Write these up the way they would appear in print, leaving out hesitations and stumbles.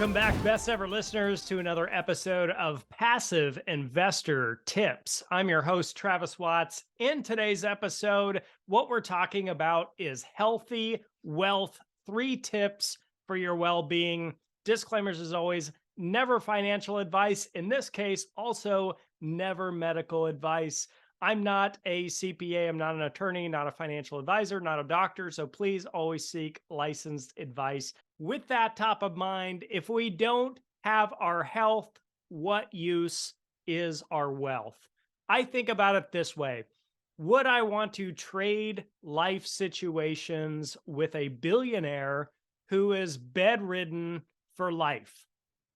Welcome back, best ever listeners, to another episode of Passive Investor Tips. I'm your host, Travis Watts. In today's episode, what we're talking about is healthy wealth, 3 tips for your well-being. Disclaimers as always, never financial advice. In this case, also never medical advice. I'm not a CPA, I'm not an attorney, not a financial advisor, not a doctor, so please always seek licensed advice. With that top of mind, if we don't have our health, what use is our wealth? I think about it this way. Would I want to trade life situations with a billionaire who is bedridden for life?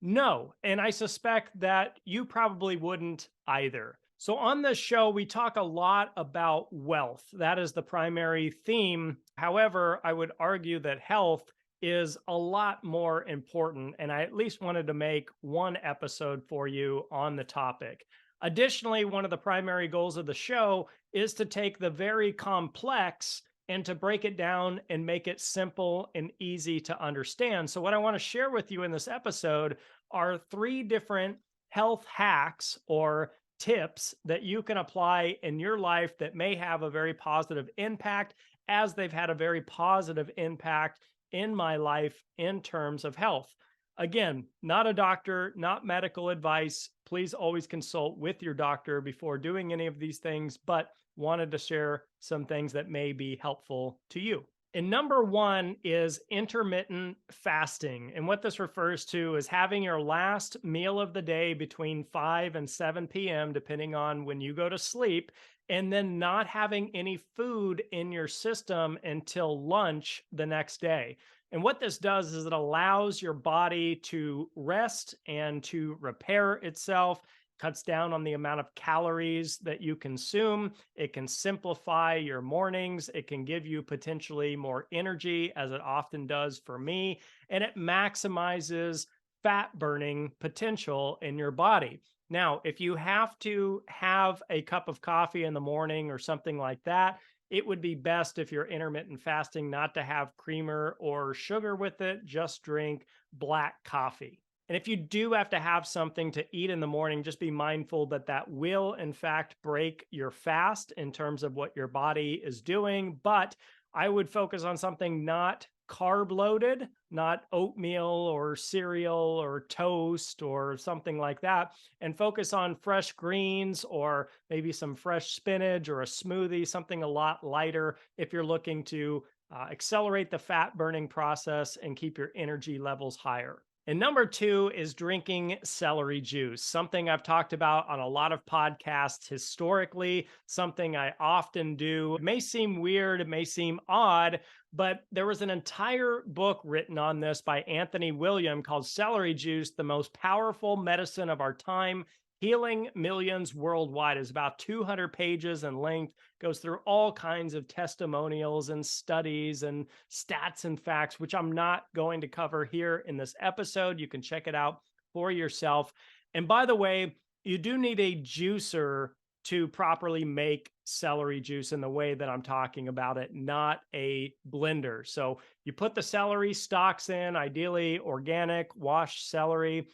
No, and I suspect that you probably wouldn't either. So, on this show, we talk a lot about wealth. That is the primary theme. However, I would argue that health is a lot more important, and I at least wanted to make one episode for you on the topic. Additionally, one of the primary goals of the show is to take the very complex and to break it down and make it simple and easy to understand. So, what I want to share with you in this episode are 3 different health hacks or tips that you can apply in your life that may have a very positive impact, as they've had a very positive impact in my life in terms of health. Again, not a doctor, not medical advice. Please always consult with your doctor before doing any of these things, but wanted to share some things that may be helpful to you. And number 1 is intermittent fasting. And what this refers to is having your last meal of the day between 5 and 7 p.m., depending on when you go to sleep, and then not having any food in your system until lunch the next day. And what this does is it allows your body to rest and to repair itself, cuts down on the amount of calories that you consume. It can simplify your mornings. It can give you potentially more energy, as it often does for me, and it maximizes fat burning potential in your body. Now, if you have to have a cup of coffee in the morning or something like that, it would be best, if you're intermittent fasting, not to have creamer or sugar with it. Just drink black coffee. And if you do have to have something to eat in the morning, just be mindful that that will, in fact, break your fast in terms of what your body is doing. But I would focus on something not carb loaded, not oatmeal or cereal or toast or something like that, and focus on fresh greens or maybe some fresh spinach or a smoothie, something a lot lighter if you're looking to accelerate the fat burning process and keep your energy levels higher. And number 2 is drinking celery juice, something I've talked about on a lot of podcasts historically, something I often do. It may seem weird, it may seem odd, but there was an entire book written on this by Anthony William called Celery Juice, the Most Powerful Medicine of Our Time, Healing Millions Worldwide. Is about 200 pages in length, goes through all kinds of testimonials and studies and stats and facts, which I'm not going to cover here in this episode. You can check it out for yourself. And by the way, you do need a juicer to properly make celery juice in the way that I'm talking about it, not a blender. So you put the celery stalks in, ideally organic, washed celery,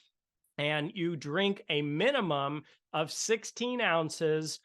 and you drink a minimum of 16 ounces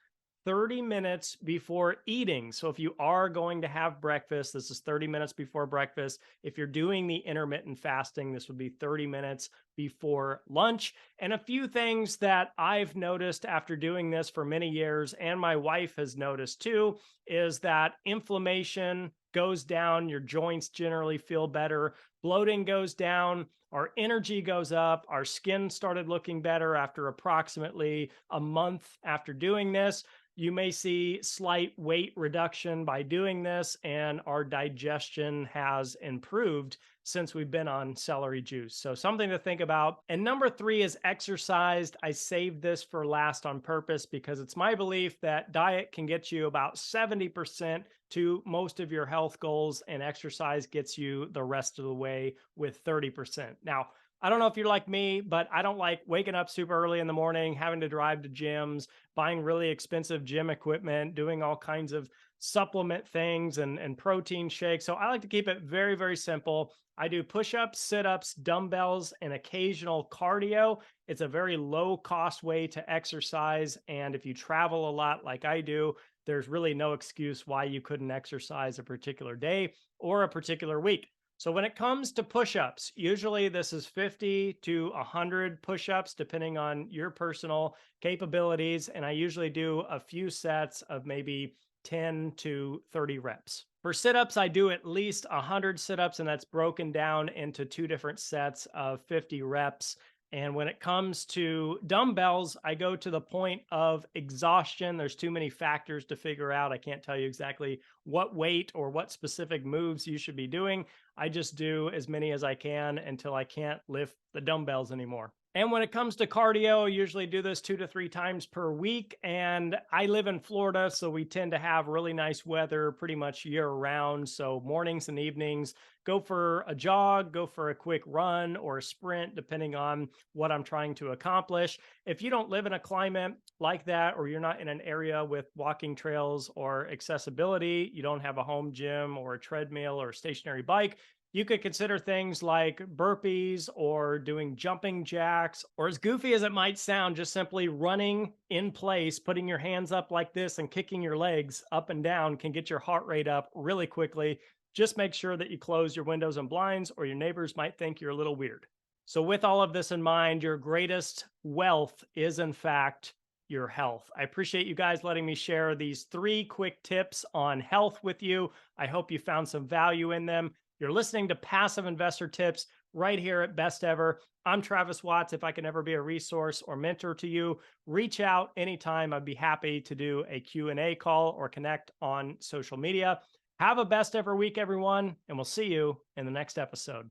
30 minutes before eating. So if you are going to have breakfast, this is 30 minutes before breakfast. If you're doing the intermittent fasting, this would be 30 minutes before lunch. And a few things that I've noticed after doing this for many years, and my wife has noticed too, is that inflammation goes down, your joints generally feel better, bloating goes down, our energy goes up, our skin started looking better after approximately a month after doing this. You may see slight weight reduction by doing this, and our digestion has improved since we've been on celery juice. So something to think about. And number 3 is exercise. I saved this for last on purpose because it's my belief that diet can get you about 70% to most of your health goals, and exercise gets you the rest of the way with 30%. Now, I don't know if you're like me, but I don't like waking up super early in the morning, having to drive to gyms, buying really expensive gym equipment, doing all kinds of supplement things and protein shakes. So I like to keep it very, very simple. I do push ups, sit ups, dumbbells, and occasional cardio. It's a very low cost way to exercise. And if you travel a lot like I do, there's really no excuse why you couldn't exercise a particular day or a particular week. So when it comes to push-ups, usually this is 50 to 100 push-ups depending on your personal capabilities, and I usually do a few sets of maybe 10 to 30 reps. For sit-ups, I do at least 100 sit-ups, and that's broken down into two different sets of 50 reps. And when it comes to dumbbells, I go to the point of exhaustion. There's too many factors to figure out. I can't tell you exactly what weight or what specific moves you should be doing. I just do as many as I can until I can't lift the dumbbells anymore. And when it comes to cardio, I usually do this 2 to 3 times per week. And I live in Florida, so we tend to have really nice weather pretty much year round. So mornings and evenings, go for a jog, go for a quick run or a sprint, depending on what I'm trying to accomplish. If you don't live in a climate like that, or you're not in an area with walking trails or accessibility, you don't have a home gym or a treadmill or a stationary bike, you could consider things like burpees or doing jumping jacks, or as goofy as it might sound, just simply running in place, putting your hands up like this and kicking your legs up and down can get your heart rate up really quickly. Just make sure that you close your windows and blinds, or your neighbors might think you're a little weird. So, with all of this in mind, your greatest wealth is, in fact, your health. I appreciate you guys letting me share these 3 quick tips on health with you. I hope you found some value in them. You're listening to Passive Investor Tips right here at Best Ever. I'm Travis Watts. If I can ever be a resource or mentor to you, reach out anytime. I'd be happy to do a Q&A call or connect on social media. Have a best ever week, everyone, and we'll see you in the next episode.